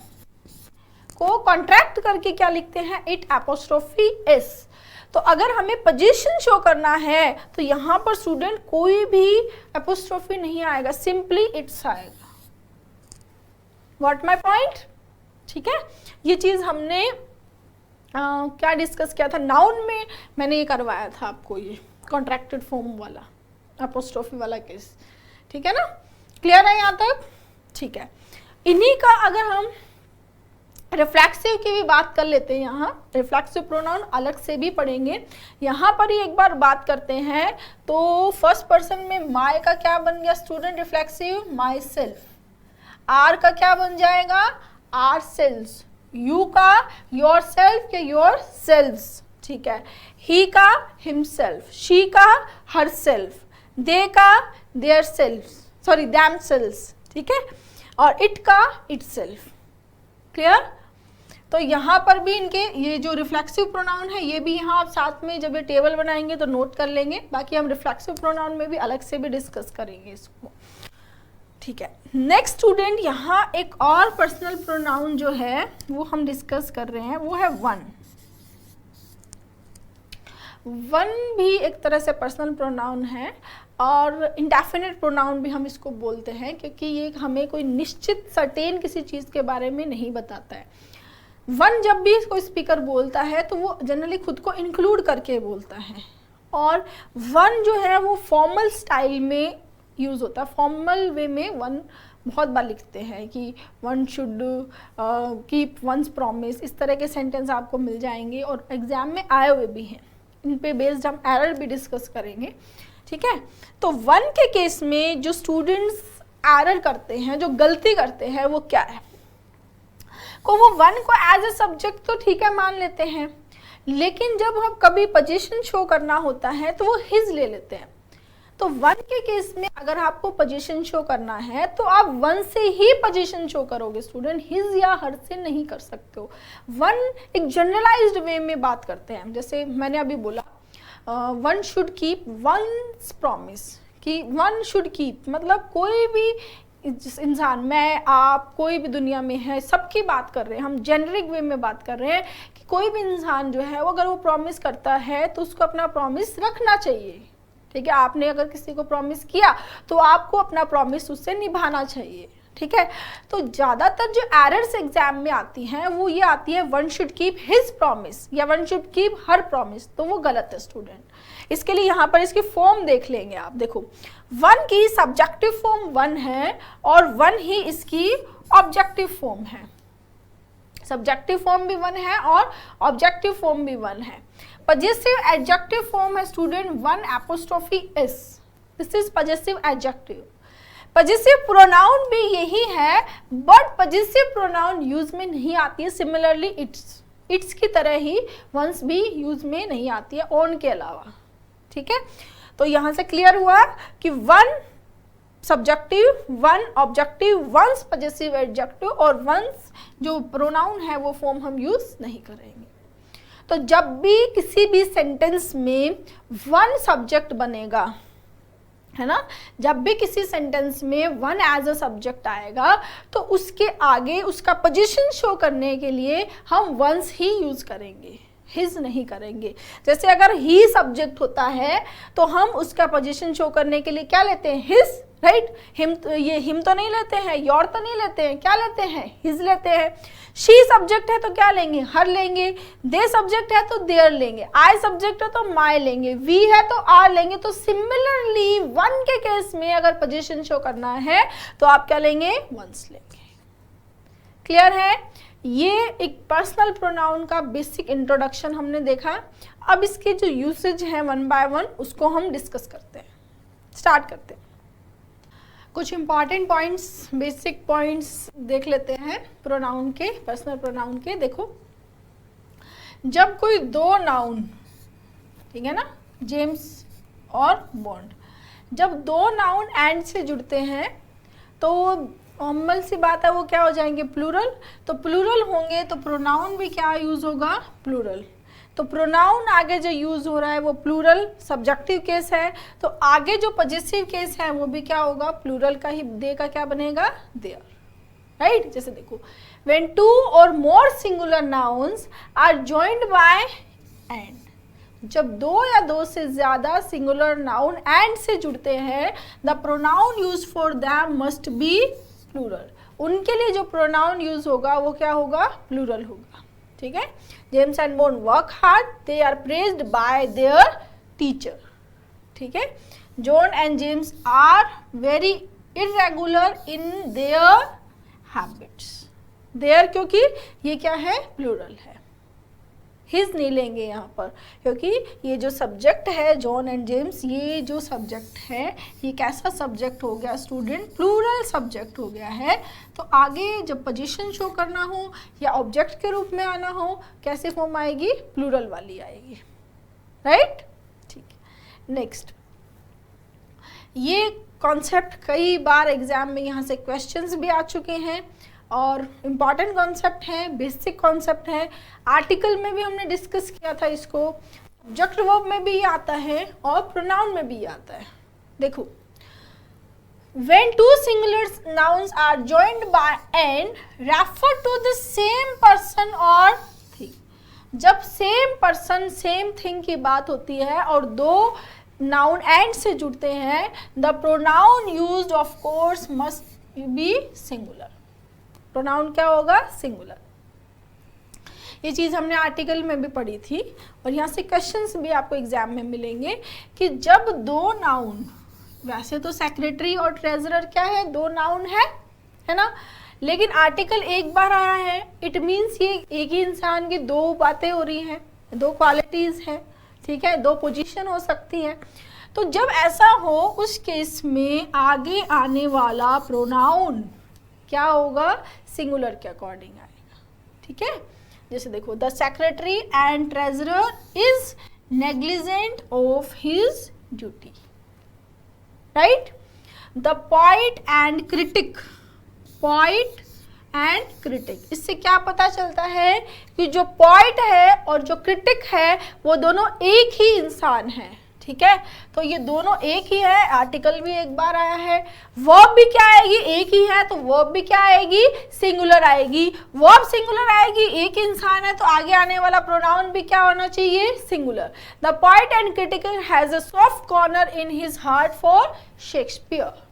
को कॉन्ट्रैक्ट करके क्या लिखते हैं, इट एपोस्ट्रोफी एस। तो अगर हमें पोजीशन शो करना है तो यहां पर स्टूडेंट कोई भी एपोस्ट्रोफी नहीं आएगा, सिंपली इट्स आएगा। व्हाट माय पॉइंट, ठीक है। ये चीज हमने क्या डिस्कस किया था, नाउन में मैंने ये करवाया था आपको, ये कॉन्ट्रैक्टेड फॉर्म वाला एपोस्ट्रोफी वाला केस, ठीक है ना। क्लियर है यहाँ तक, ठीक है। इन्हीं का अगर हम रिफ्लेक्सिव की भी बात कर लेते हैं, यहाँ रिफ्लेक्सिव प्रोनाउन अलग से भी पढ़ेंगे, यहाँ पर ही एक बार बात करते हैं। तो फर्स्ट पर्सन में माई का क्या बन गया student, reflexive myself. Our का क्या बन जाएगा, आर सेल्स। यू का योर सेल्फ के योर सेल्व्स, ठीक है। ही का हिमसेल्फ, शी का हर सेल्फ, दे का their self, sorry themselves, ठीक है, और इट का इट सेल्फ। क्लियर। तो यहाँ पर भी इनके ये जो रिफ्लेक्सिव प्रोनाउन है, ये भी यहाँ आप साथ में जब ये टेबल बनाएंगे तो नोट कर लेंगे। बाकी हम रिफ्लेक्सिव प्रोनाउन में भी अलग से भी डिस्कस करेंगे इसको, ठीक है। नेक्स्ट स्टूडेंट, यहाँ एक और पर्सनल प्रोनाउन जो है वो हम डिस्कस कर रहे हैं, वो है वन। वन भी एक तरह से पर्सनल प्रोनाउन है और इंडेफिनिट प्रोनाउन भी हम इसको बोलते हैं, क्योंकि ये हमें कोई निश्चित सर्टेन किसी चीज़ के बारे में नहीं बताता है। वन जब भी कोई स्पीकर बोलता है तो वो जनरली खुद को इंक्लूड करके बोलता है, और वन जो है वो फॉर्मल स्टाइल में यूज़ होता है। फॉर्मल वे में वन बहुत बार लिखते हैं कि one should keep once promise, इस तरह के सेंटेंस आपको मिल जाएंगे और एग्जाम में आए हुए भी हैं। इन पे बेस्ड हम एरर भी डिस्कस करेंगे, ठीक है। तो वन के केस में जो स्टूडेंट्स एरर करते हैं, जो गलती करते हैं, वो क्या है, को वो वन को एज ए सब्जेक्ट तो ठीक है मान लेते हैं, लेकिन जब हम कभी पोजीशन शो करना होता है तो वो हिज ले लेते हैं। तो वन के केस में अगर आपको पोजीशन शो करना है तो आप वन से ही पोजीशन शो करोगे स्टूडेंट, हिज या हर से नहीं कर सकते हो। वन एक जनरलाइज्ड वे में बात करते हैं, जैसे मैंने अभी बोला one should keep once promise, कि वन शुड कीप मतलब कोई भी इंसान, मैं आप कोई भी दुनिया में है सबकी बात कर रहे हैं, हम जेनरिक वे में बात कर रहे हैं कि कोई भी इंसान जो है वो अगर वो प्रॉमिस करता है तो उसको अपना प्रॉमिस रखना चाहिए। ठीक है, आपने अगर किसी को प्रॉमिस किया तो आपको अपना प्रॉमिस उससे निभाना चाहिए। ठीक है, तो ज़्यादातर जो एरर्स एग्जाम में आती हैं वो ये आती है one should keep his promise या one should keep her promise, तो वो गलत है स्टूडेंट। इसके लिए यहाँ पर इसकी फॉर्म देख लेंगे आप। देखो वन की सब्जेक्टिव फॉर्म वन है और वन ही इसकी ऑब्जेक्टिव फॉर्म है। सब्जेक्टिव फॉर्म भी वन है और ऑब्जेक्टिव फॉर्म भी वन है। पजेसिव एडजेक्टिव फॉर्म है student one apostrophe S, this is possessive adjective. Possessive pronoun भी यही है, बट पजेसिव प्रोनाउन यूज में नहीं आती है। सिमिलरली इट्स की तरह ही वंस भी यूज में नहीं आती है ऑन के अलावा। ठीक है, तो यहां से क्लियर हुआ कि one subjective, one objective, one's possessive adjective और वंस जो प्रोनाउन है वो फॉर्म हम यूज नहीं करेंगे। तो जब भी किसी भी सेंटेंस में वन सब्जेक्ट बनेगा, है ना, जब भी किसी सेंटेंस में वन एज अ सब्जेक्ट आएगा तो उसके आगे उसका पोजीशन शो करने के लिए हम वंस ही यूज करेंगे, हिज नहीं करेंगे। जैसे अगर ही सब्जेक्ट होता है तो हम उसका पोजीशन शो करने के लिए क्या लेते हैं, हिज, राइट। हिम तो नहीं लेते हैं, योर तो नहीं लेते हैं, क्या लेते हैं, हिज लेते हैं। शी सब्जेक्ट है तो क्या लेंगे, हर लेंगे। दे सब्जेक्ट है तो देयर लेंगे। आई सब्जेक्ट है तो माई लेंगे। वी है तो आर लेंगे। तो सिमिलरली वन के केस में अगर पोजीशन शो करना है तो आप क्या लेंगे, वंस लेंगे। क्लियर है, ये एक पर्सनल प्रोनाउन का बेसिक इंट्रोडक्शन हमने देखा। अब इसके जो यूसेज हैं वन बाय वन उसको हम डिस्कस करते हैं, स्टार्ट करते हैं। कुछ इंपॉर्टेंट पॉइंट्स, बेसिक पॉइंट्स देख लेते हैं प्रोनाउन के, पर्सनल प्रोनाउन के। देखो जब कोई दो नाउन, ठीक है ना, जेम्स और बॉन्ड, जब दो नाउन एंड से जुड़ते हैं तो नॉर्मल सी बात है वो क्या हो जाएंगे, प्लूरल। तो प्लूरल होंगे तो प्रोनाउन भी क्या यूज होगा, प्लूरल। तो प्रोनाउन आगे जो यूज हो रहा है वो प्लूरल सब्जेक्टिव केस है, तो आगे जो पजेसिव केस है वो भी क्या होगा, प्लूरल का ही, दे का क्या बनेगा, देयर, राइट। जैसे देखो व्हेन टू और more singular nouns are joined by and, जब दो या दो से ज्यादा सिंगुलर नाउन एंड से जुड़ते हैं the pronoun use for them must be plural, उनके लिए जो प्रोनाउन यूज होगा वो क्या होगा, प्लूरल होगा। ठीक है, James and Bond work hard, they are praised by their teacher. ठीक है, John and James are very irregular in their habits. Their क्योंकि ये क्या है, प्लूरल है। हिज नहीं लेंगे यहाँ पर क्योंकि ये जो सब्जेक्ट है जॉन एंड जेम्स, ये जो सब्जेक्ट है ये कैसा सब्जेक्ट हो गया स्टूडेंट, प्लूरल सब्जेक्ट हो गया है। तो आगे जब पोजीशन शो करना हो या ऑब्जेक्ट के रूप में आना हो, कैसे फॉर्म आएगी, प्लूरल वाली आएगी, राइट। ठीक है, नेक्स्ट, ये कॉन्सेप्ट कई बार एग्जाम में यहाँ से क्वेश्चंस भी आ चुके हैं और इम्पॉर्टेंट कॉन्सेप्ट है, बेसिक कॉन्सेप्ट है। आर्टिकल में भी हमने डिस्कस किया था इसको, ऑब्जेक्ट वर्ब में भी आता है और प्रोनाउन में भी आता है। देखो when two singular nouns are joined by and refer to the same person or thing, जब सेम पर्सन सेम थिंग की बात होती है और दो नाउन एंड से जुड़ते हैं, the pronoun used of course must be singular. Pronoun क्या होगा, सिंगुलर। ये चीज़ हमने आर्टिकल में भी पढ़ी थी और यहाँ से क्वेश्चंस भी आपको एग्जाम में मिलेंगे कि जब दो नाउन, वैसे तो सेक्रेटरी और ट्रेजरर क्या है, दो नाउन है ना, लेकिन आर्टिकल एक बार आया है, इट मीन्स ये एक ही इंसान की दो बातें हो रही हैं, दो क्वालिटीज़ हैं, ठीक है, दो पोजीशन हो सकती हैं। तो जब ऐसा हो उस केस में आगे आने वाला प्रोनाउन क्या होगा, सिंगुलर के अकॉर्डिंग आएगा। ठीक है, जैसे देखो, the secretary and treasurer is negligent of his duty, right. The poet and critic, poet and critic, इससे क्या पता चलता है कि जो पोइट है और जो क्रिटिक है वो दोनों एक ही इंसान है, ठीक है। तो ये दोनों एक ही है, आर्टिकल भी एक बार आया है, वर्ब भी क्या आएगी, एक ही है, तो वर्ब भी क्या आएगी, सिंगुलर आएगी। वर्ब सिंगुलर आएगी, एक इंसान है, तो आगे आने वाला प्रोनाउन भी क्या होना चाहिए, singular. The poet and critic has a soft corner in his heart for Shakespeare,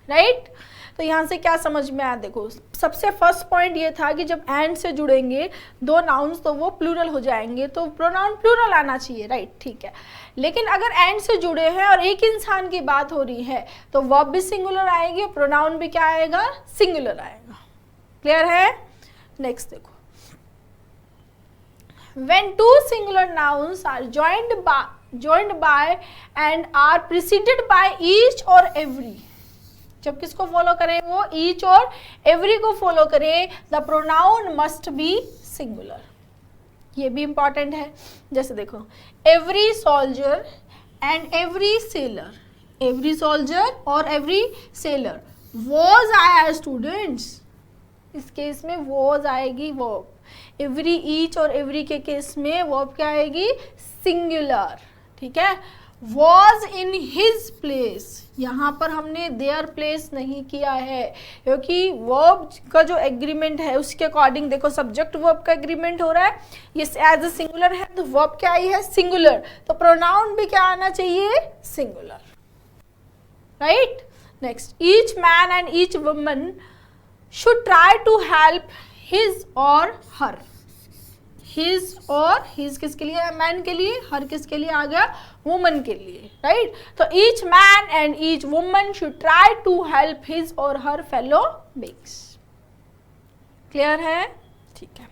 right. तो यहाँ से क्या समझ में आया, देखो सबसे फर्स्ट पॉइंट ये था कि जब एंड से जुड़ेंगे दो नाउन्स तो वो प्लूरल हो जाएंगे, तो प्रोनाउन प्लूरल आना चाहिए, राइट, ठीक है। लेकिन अगर एंड से जुड़े हैं और एक इंसान की बात हो रही है तो वर्ब भी सिंगुलर आएगी और प्रोनाउन भी क्या आएगा, सिंगुलर आएगा। क्लियर है। नेक्स्ट देखो, when two singular nouns are joined by and are preceded by each or every, जब किसको फॉलो करें, वो ईच और एवरी को फॉलो करें, the pronoun must be singular. ये भी इंपॉर्टेंट है। जैसे देखो, every soldier and every seller, every soldier और एवरी सेलर, वॉज आया है स्टूडेंट्स, इस केस में वॉज आएगी वर्ब। एवरी, ईच और एवरी के केस में वर्ब क्या आएगी, सिंगुलर, ठीक है। वॉज इन हिज प्लेस, यहाँ पर हमने देयर प्लेस नहीं किया है क्योंकि वर्ब का जो एग्रीमेंट है उसके अकॉर्डिंग, देखो सब्जेक्ट वर्ब का एग्रीमेंट हो रहा है, ये एज अ सिंगुलर है तो वर्ब क्या आई है, सिंगुलर, तो प्रोनाउन भी क्या आना चाहिए, singular, right. Next, each man and each woman should try to help his or her, his और हिज किसके लिए, मैन के लिए, हर किसके लिए आ गया, वुमन के लिए, राइट। तो each man and each woman should try to help his or her fellow beings. Clear है, ठीक है।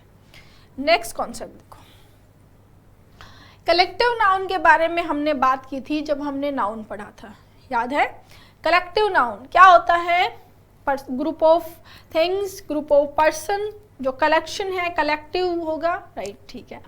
नेक्स्ट कॉन्सेप्ट देखो, कलेक्टिव नाउन के बारे में हमने बात की थी जब हमने नाउन पढ़ा था, याद है। कलेक्टिव नाउन क्या होता है, group of things, group of person, जो कलेक्शन है कलेक्टिव होगा, राइट, ठीक है।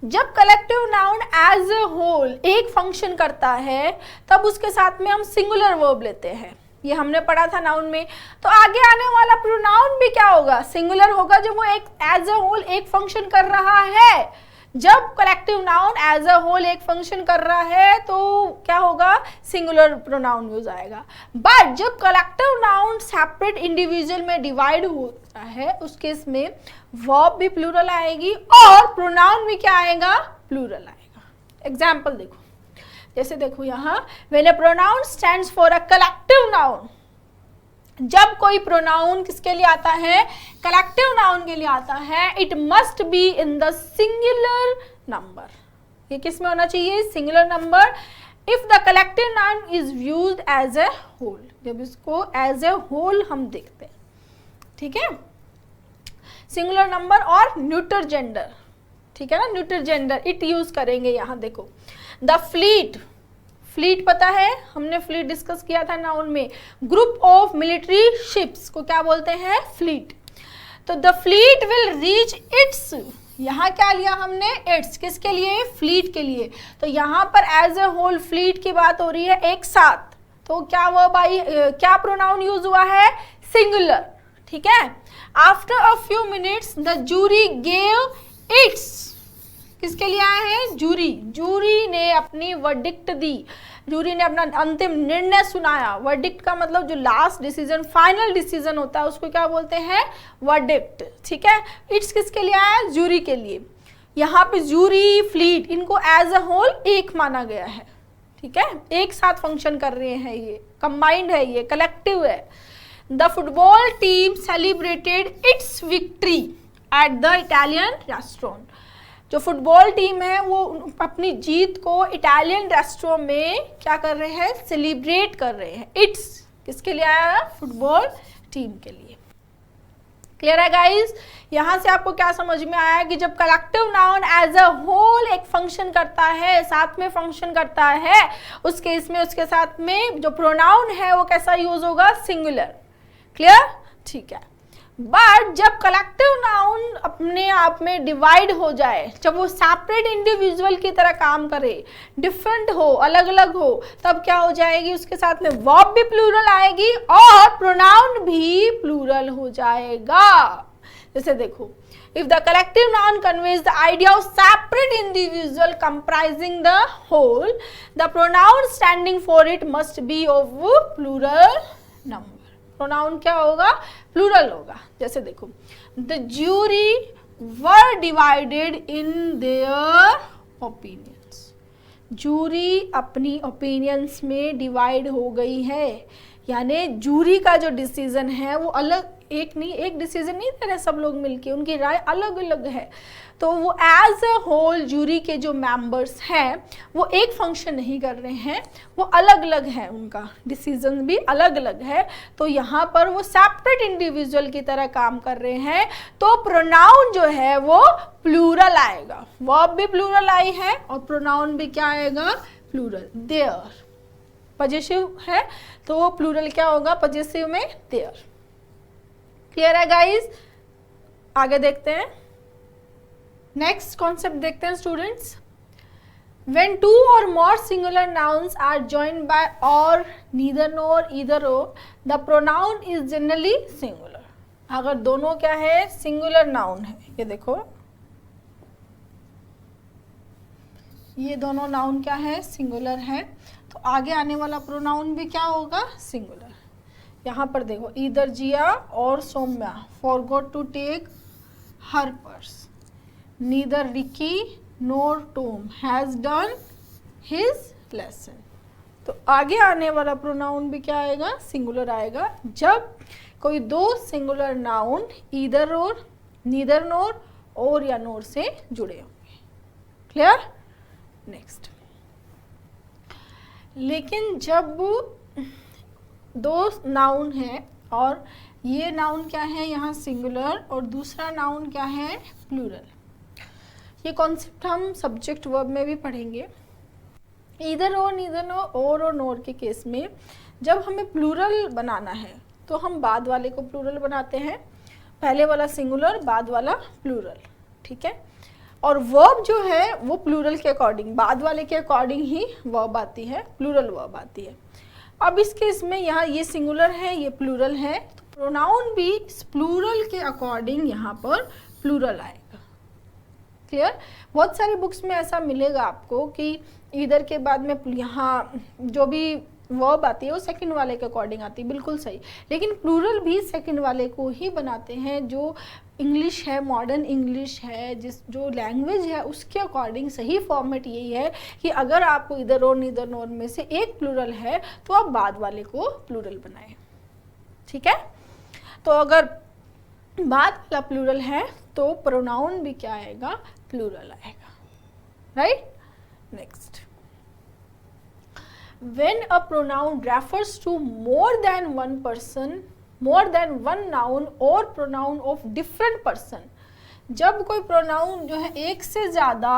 जब collective noun as a whole एक फंक्शन करता है तब उसके साथ में हम सिंगुलर वर्ब लेते हैं, ये हमने पढ़ा था नाउन में। तो आगे आने वाला प्रोनाउन भी क्या होगा, सिंगुलर होगा, जब वो एक एज अ होल एक फंक्शन कर रहा है। जब collective noun as a whole एक फंक्शन कर रहा है तो क्या होगा, सिंगुलर प्रोनाउन यूज आएगा। बट जब कलेक्टिव नाउन सेपरेट इंडिविजुअल में डिवाइड होता है उस केस में वर्ब भी प्लूरल आएगी और प्रोनाउन भी क्या आएगा, प्लूरल आएगा। एग्जाम्पल देखो, जैसे देखो यहाँ, when a pronoun stands for a collective noun, जब कोई प्रोनाउन किसके लिए आता है, कलेक्टिव नाउन के लिए आता है, it must be in the singular number, ये किस में होना चाहिए, singular number. If the collective noun is used as a whole, जब इसको एज ए होल हम देखते हैं, ठीक है। सिंगुलर नंबर और न्यूटर जेंडर, ठीक है ना, न्यूटर जेंडर इट यूज करेंगे। यहाँ देखो, द फ्लीट, फ्लीट पता है, हमने फ्लीट डिस्कस किया था नाउन में, ग्रुप ऑफ मिलिट्री शिप्स को क्या बोलते हैं, फ्लीट। तो the fleet will reach its, यहाँ क्या लिया हमने, इट्स, किसके लिए, फ्लीट के लिए। तो यहाँ पर एज ए होल फ्लीट की बात हो रही है एक साथ, तो क्या वर्ब आई, क्या प्रोनाउन यूज हुआ है, सिंगुलर, ठीक है। After a few minutes the jury gave its, किसके लिए आया है, जूरी, जूरी ने अपनी वर्डिक्ट दी, जूरी ने अपना अंतिम निर्णय सुनाया। वर्डिक्ट का मतलब जो लास्ट डिसीजन, फाइनल डिसीजन होता है उसको क्या बोलते हैं, वर्डिक्ट, ठीक है। इट्स किसके लिए आया, जूरी के लिए। यहाँ पे जूरी, फ्लीट, इनको एज अ होल एक माना गया है, ठीक है, एक साथ फंक्शन कर रहे हैं, ये कंबाइंड है, ये कलेक्टिव है। The football team celebrated it's victory at the Italian restaurant, जो फुटबॉल टीम है वो अपनी जीत को इटालियन रेस्टोरेंट में क्या कर रहे हैं, सेलिब्रेट कर रहे हैं। इट्स किसके लिए आया है, फुटबॉल टीम के लिए। क्लियर है गाइस, यहाँ से आपको क्या समझ में आया कि जब collective noun as a whole एक फंक्शन करता है, साथ में फंक्शन करता है, उस केस में उसके साथ में जो प्रोनाउन है वो कैसा यूज होगा, सिंगुलर। क्लियर, ठीक है। बट जब कलेक्टिव नाउन अपने आप में डिवाइड हो जाए, जब वो सेपरेट इंडिविजुअल की तरह काम करे, डिफरेंट हो, अलग अलग हो, तब क्या हो जाएगी, उसके साथ में वर्ब भी प्लूरल आएगी और प्रोनाउन भी प्लूरल हो जाएगा। जैसे देखो, if the collective noun conveys the idea of separate individual comprising the whole, the pronoun standing for it must be of plural number. Pronoun क्या होगा, प्लूरल होगा। जैसे देखो, the jury were divided in their opinions, jury अपनी opinions में डिवाइड हो गई है, यानी जूरी का जो डिसीजन है वो अलग, एक नहीं, एक डिसीजन नहीं दे रहे सब लोग मिलके, उनकी राय अलग अलग है। तो वो एज अ होल जूरी के जो मेंबर्स हैं वो एक फंक्शन नहीं कर रहे हैं, वो अलग अलग है, उनका डिसीजन भी अलग अलग है। तो यहाँ पर वो सेपरेट इंडिविजुअल की तरह काम कर रहे हैं, तो प्रोनाउन जो है वो प्लूरल आएगा। वर्ब भी प्लूरल आई है और प्रोनाउन भी क्या आएगा, प्लूरल। देयर पजेसिव है तो प्लूरल क्या होगा, पजेसिव में देयर। क्लियर है गाइस? आगे देखते हैं, नेक्स्ट कॉन्सेप्ट देखते हैं students. When two or more singular nouns are joined by or, neither nor, either or, the pronoun is generally singular. अगर दोनों क्या है, सिंगुलर नाउन है, ये देखो, ये दोनों नाउन क्या है, सिंगुलर है, तो आगे आने वाला प्रोनाउन भी क्या होगा, सिंगुलर। यहाँ पर देखो, either Jiya or Saumya forgot to take her purse, neither Ricky nor Tom has done his lesson. तो आगे आने वाला प्रोनाउन भी क्या आएगा, सिंगुलर आएगा, जब कोई दो सिंगुलर नाउन ईदर और, नीदर नोर और या नोर से जुड़े होंगे। क्लियर? नेक्स्ट, लेकिन जब दो नाउन है और ये नाउन क्या है यहाँ सिंगुलर और दूसरा नाउन क्या है, प्लूरल, ये कॉन्सेप्ट हम सब्जेक्ट वर्ब में भी पढ़ेंगे। ईदर और, नीदर नोर और नोर के केस में जब हमें प्लूरल बनाना है तो हम बाद वाले को प्लूरल बनाते हैं, पहले वाला सिंगुलर, बाद वाला प्लूरल, ठीक है। और वर्ब जो है वो प्लूरल के अकॉर्डिंग, बाद वाले के अकॉर्डिंग ही वर्ब आती है, प्लूरल वर्ब आती है। अब इस केस में यहाँ ये सिंगुलर है, ये प्लूरल है, तो प्रोनाउन भी इस प्लूरल के अकॉर्डिंग यहाँ पर प्लूरल आएगा। क्लियर? बहुत सारी बुक्स में ऐसा मिलेगा आपको कि ईदर के बाद में यहाँ जो भी वर्ब आती है वो सेकंड वाले के अकॉर्डिंग आती है, बिल्कुल सही, लेकिन प्लूरल भी सेकंड वाले को ही बनाते हैं। जो इंग्लिश है, मॉडर्न इंग्लिश है, जिस जो लैंग्वेज है उसके अकॉर्डिंग सही फॉर्मेट यही है कि अगर आपको इधर और नीदर नोर में से एक प्लूरल है तो आप बाद वाले को प्लूरल बनाएं, ठीक है। तो अगर बाद वाला प्लूरल है तो प्रोनाउन भी क्या आएगा, प्लूरल आएगा, right. Next, when a pronoun refers to more than one person, more than one noun or pronoun of different person, जब कोई प्रोनाउन जो है एक से ज़्यादा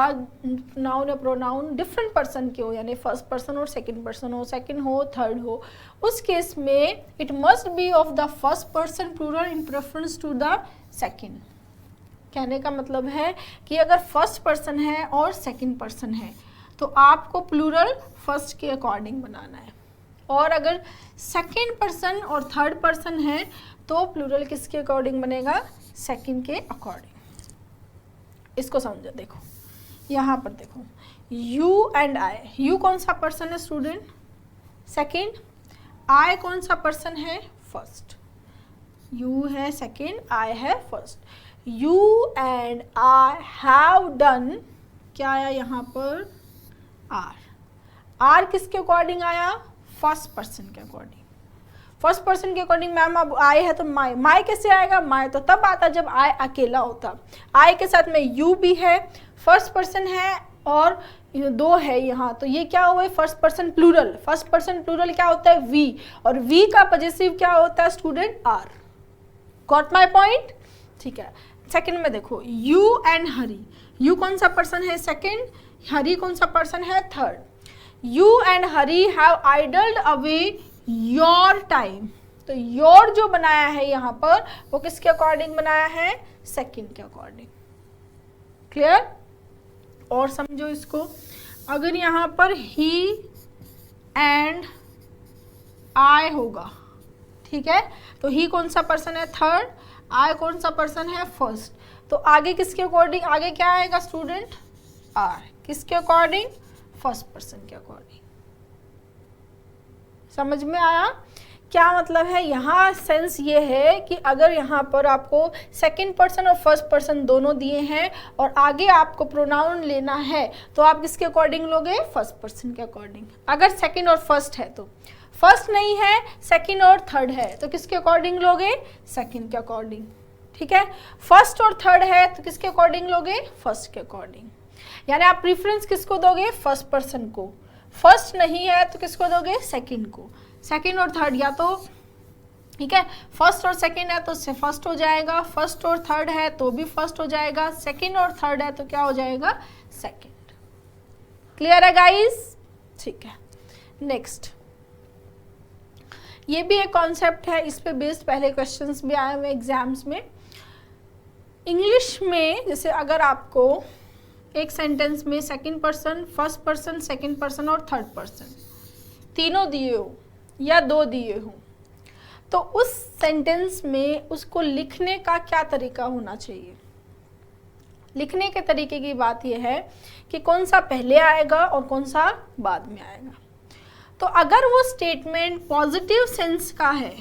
नाउन या प्रोनाउन डिफरेंट पर्सन के हो, यानी फर्स्ट पर्सन और सेकंड पर्सन हो, सेकंड हो, थर्ड हो, उस केस में it must be of the first person plural in preference to the second. कहने का मतलब है कि अगर फर्स्ट पर्सन है और सेकंड पर्सन है तो आपको प्लूरल फर्स्ट के अकॉर्डिंग बनाना है, और अगर सेकंड पर्सन और थर्ड पर्सन है तो प्लूरल किसके अकॉर्डिंग बनेगा, सेकंड के अकॉर्डिंग। इसको समझो, देखो यहाँ पर देखो, यू एंड आई, यू कौन सा पर्सन है स्टूडेंट, सेकंड, आई कौन सा पर्सन है, फर्स्ट। यू है सेकंड, आई है first. You and I have done, क्या आया यहाँ पर, आर। आर किसके अकॉर्डिंग आया, फर्स्ट पर्सन के अकॉर्डिंग। फर्स्ट पर्सन के अकॉर्डिंग मैम अब आई है तो माई, माई कैसे आएगा, माई तो तब आता जब आई अकेला होता। आई के साथ में यू भी है, फर्स्ट पर्सन है और दो है यहाँ, तो ये क्या हुआ, first person plural. First person plural क्या होता है, वी, और वी का पॉजेसिव क्या होता है student, are. Got my point, ठीक है। सेकंड में देखो, यू एंड हरी, यू कौन सा पर्सन है, सेकंड, हरी कौन सा पर्सन है, third. You and Hari have idled away your time, तो योर जो बनाया है यहाँ पर वो किसके अकॉर्डिंग बनाया है, सेकंड के अकॉर्डिंग। क्लियर? और समझो इसको, अगर यहाँ पर ही एंड आई होगा, ठीक है, तो ही कौन सा पर्सन है, थर्ड, आई कौन सा पर्सन है, फर्स्ट, तो आगे किसके अकॉर्डिंग, आगे क्या आएगा स्टूडेंट, आई, किसके अकॉर्डिंग, फर्स्ट पर्सन के अकॉर्डिंग। समझ में आया? क्या मतलब है, यहाँ सेंस ये है कि अगर यहाँ पर आपको सेकंड पर्सन और फर्स्ट पर्सन दोनों दिए हैं और आगे आपको प्रोनाउन लेना है तो आप किसके अकॉर्डिंग लोगे, फर्स्ट पर्सन के अकॉर्डिंग। अगर सेकंड और फर्स्ट है तो, फर्स्ट नहीं है, सेकंड और थर्ड है तो किसके अकॉर्डिंग लोगे, सेकंड के अकॉर्डिंग। ठीक है, फर्स्ट और थर्ड है तो किसके अकॉर्डिंग लोगे, फर्स्ट के अकॉर्डिंग। यानी आप प्रीफरेंस किसको दोगे, फर्स्ट पर्सन को। फर्स्ट नहीं है तो किसको दोगे, सेकंड को। सेकंड और थर्ड या तो, ठीक है, फर्स्ट और सेकंड है तो फर्स्ट हो जाएगा, फर्स्ट और थर्ड है तो भी फर्स्ट हो जाएगा, सेकंड और थर्ड है तो क्या हो जाएगा, सेकंड। क्लियर है गाइस? ठीक है, नेक्स्ट, ये भी एक कॉन्सेप्ट है, इस पे बेस्ड पहले क्वेश्चंस भी आए हुए एग्जाम्स में। इंग्लिश में जैसे अगर आपको एक सेंटेंस में second person, first person, second person और थर्ड पर्सन तीनों दिए हो या दो दिए हो, तो उस सेंटेंस में उसको लिखने का क्या तरीका होना चाहिए। लिखने के तरीके की बात यह है कि कौन सा पहले आएगा और कौन सा बाद में आएगा। तो अगर वो स्टेटमेंट पॉजिटिव सेंस का है,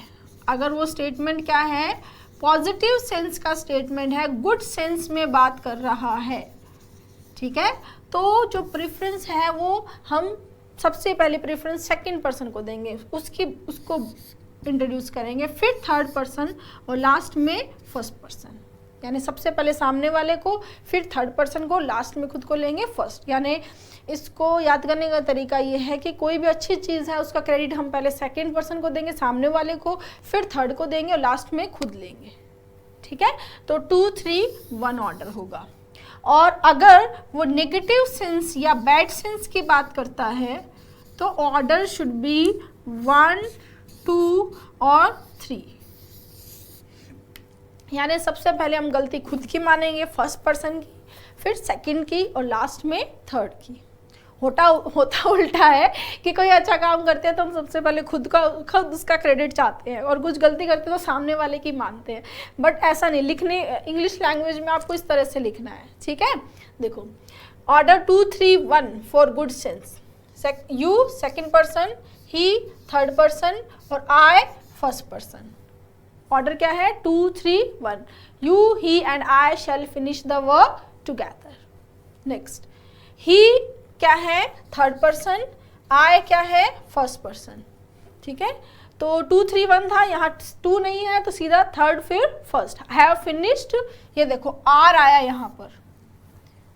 अगर वो स्टेटमेंट क्या है, पॉजिटिव सेंस का स्टेटमेंट है, गुड सेंस में बात कर रहा है, ठीक है, तो जो प्रेफरेंस है वो हम सबसे पहले प्रेफरेंस सेकंड पर्सन को देंगे, उसको इंट्रोड्यूस करेंगे, फिर थर्ड पर्सन और लास्ट में फर्स्ट पर्सन। यानी सबसे पहले सामने वाले को, फिर थर्ड पर्सन को, लास्ट में खुद को लेंगे फर्स्ट। यानी इसको याद करने का तरीका ये है कि कोई भी अच्छी चीज़ है उसका क्रेडिट हम पहले सेकंड पर्सन को देंगे, सामने वाले को, फिर थर्ड को देंगे और लास्ट में खुद लेंगे। ठीक है, तो 2, 3, 1 ऑर्डर होगा। और अगर वो नेगेटिव सेंस या बैड सेंस की बात करता है तो ऑर्डर शुड बी 1, 2 और 3। यानी सबसे पहले हम गलती खुद की मानेंगे, फर्स्ट पर्सन की, फिर सेकंड की और लास्ट में थर्ड की। होता उल्टा है कि कोई अच्छा काम करते हैं तो हम सबसे पहले खुद उसका क्रेडिट चाहते हैं और कुछ गलती करते हैं तो सामने वाले की मानते हैं। बट ऐसा नहीं, लिखने इंग्लिश लैंग्वेज में आपको इस तरह से लिखना है। ठीक है, देखो, order 2, 3, 1 for good sense, you second person, he third person और आई फर्स्ट पर्सन। ऑर्डर क्या है, 2, 3, 1, you, he and I shall finish the work together. Next, he क्या है, थर्ड पर्सन, आई क्या है, फर्स्ट पर्सन। ठीक है, तो 2, 3, 1 था, यहाँ 2 नहीं है तो सीधा थर्ड फिर फर्स्ट। हैव फिनिश्ड, ये देखो आर आया यहाँ पर,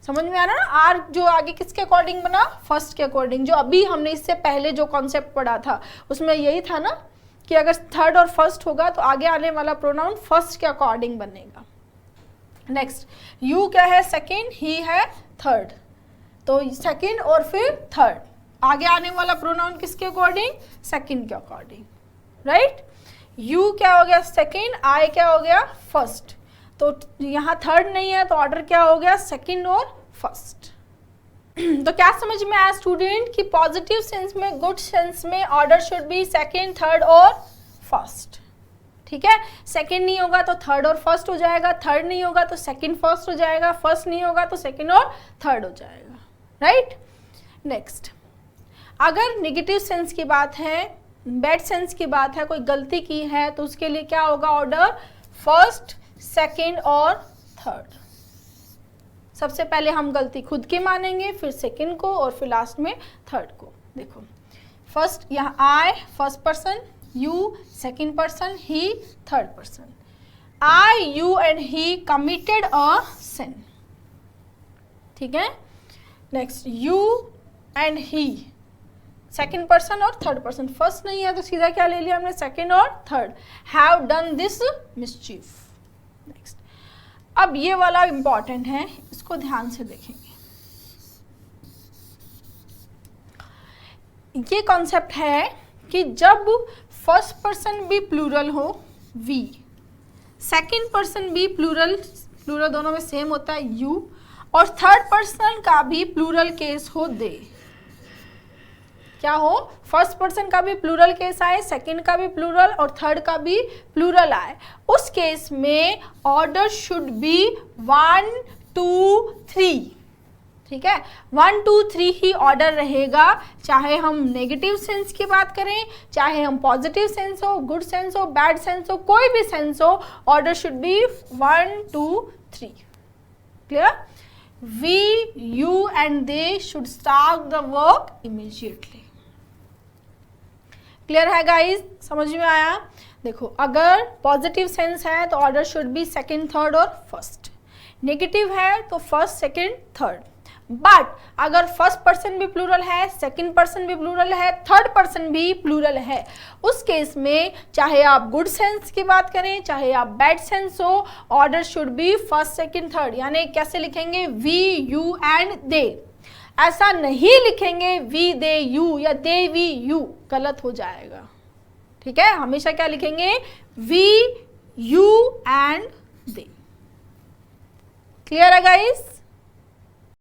समझ में आ रहा है ना, आर जो आगे किसके अकॉर्डिंग बना, फर्स्ट के अकॉर्डिंग। जो अभी हमने इससे पहले जो कॉन्सेप्ट पढ़ा था उसमें यही था ना कि अगर थर्ड और फर्स्ट होगा तो आगे आने वाला प्रोनाउन फर्स्ट के अकॉर्डिंग बनेगा। नेक्स्ट, यू क्या है, सेकेंड, ही है थर्ड, तो सेकंड और फिर थर्ड, आगे आने वाला प्रोनाउन किसके अकॉर्डिंग, सेकंड के अकॉर्डिंग, राइट। यू क्या हो गया, सेकंड, आई क्या हो गया, फर्स्ट, तो यहाँ थर्ड नहीं है तो ऑर्डर क्या हो गया, सेकंड और फर्स्ट। तो क्या समझ में आया स्टूडेंट कि पॉजिटिव सेंस में, गुड सेंस में order should B second, third और फर्स्ट। ठीक है, सेकंड नहीं होगा तो थर्ड और फर्स्ट हो जाएगा, थर्ड नहीं होगा तो सेकंड फर्स्ट हो जाएगा, फर्स्ट नहीं होगा तो सेकंड और थर्ड हो जाएगा, राइट। नेक्स्ट, अगर नेगेटिव सेंस की बात है, बैड सेंस की बात है, कोई गलती की है तो उसके लिए क्या होगा, ऑर्डर फर्स्ट, सेकंड और थर्ड। सबसे पहले हम गलती खुद की मानेंगे, फिर सेकंड को और फिर लास्ट में थर्ड को। देखो, फर्स्ट यहाँ I first person, you second person, he third person. I, you and he committed a sin. ठीक है, next, you and he second person और थर्ड पर्सन, फर्स्ट नहीं है तो सीधा क्या ले लिया हमने, सेकंड और third, have done this mischief. Next, अब ये वाला इंपॉर्टेंट है, इसको ध्यान से देखेंगे। ये कॉन्सेप्ट है कि जब फर्स्ट पर्सन भी प्लूरल हो वी, सेकंड पर्सन भी प्लूरल दोनों में सेम होता है यू, और थर्ड पर्सन का भी प्लूरल केस हो दे। क्या हो, फर्स्ट पर्सन का भी प्लूरल केस आए, सेकंड का भी प्लूरल और थर्ड का भी प्लूरल आए, उस केस में ऑर्डर शुड बी 1 2 3। ठीक है, 1 2 3 ही ऑर्डर रहेगा, चाहे हम नेगेटिव सेंस की बात करें, चाहे हम पॉजिटिव सेंस हो, गुड सेंस हो, बैड सेंस हो, कोई भी सेंस हो, order should B 1 2 3। Clear? We, you and they should start the work immediately. Clear है गाइस? समझ में आया? देखो, अगर पॉजिटिव सेंस है तो order should B second, third और फर्स्ट। नेगेटिव है तो फर्स्ट, सेकंड, थर्ड। बट अगर फर्स्ट पर्सन भी प्लूरल है, सेकंड पर्सन भी प्लूरल है, थर्ड पर्सन भी प्लूरल है, उस केस में चाहे आप गुड सेंस की बात करें, चाहे आप बैड सेंस हो, order should be first, second, third. यानी कैसे लिखेंगे? We, you and they. ऐसा नहीं लिखेंगे वी दे यू या दे वी यू, गलत हो जाएगा। ठीक है, हमेशा क्या लिखेंगे? We, you and they. Clear है गाइस?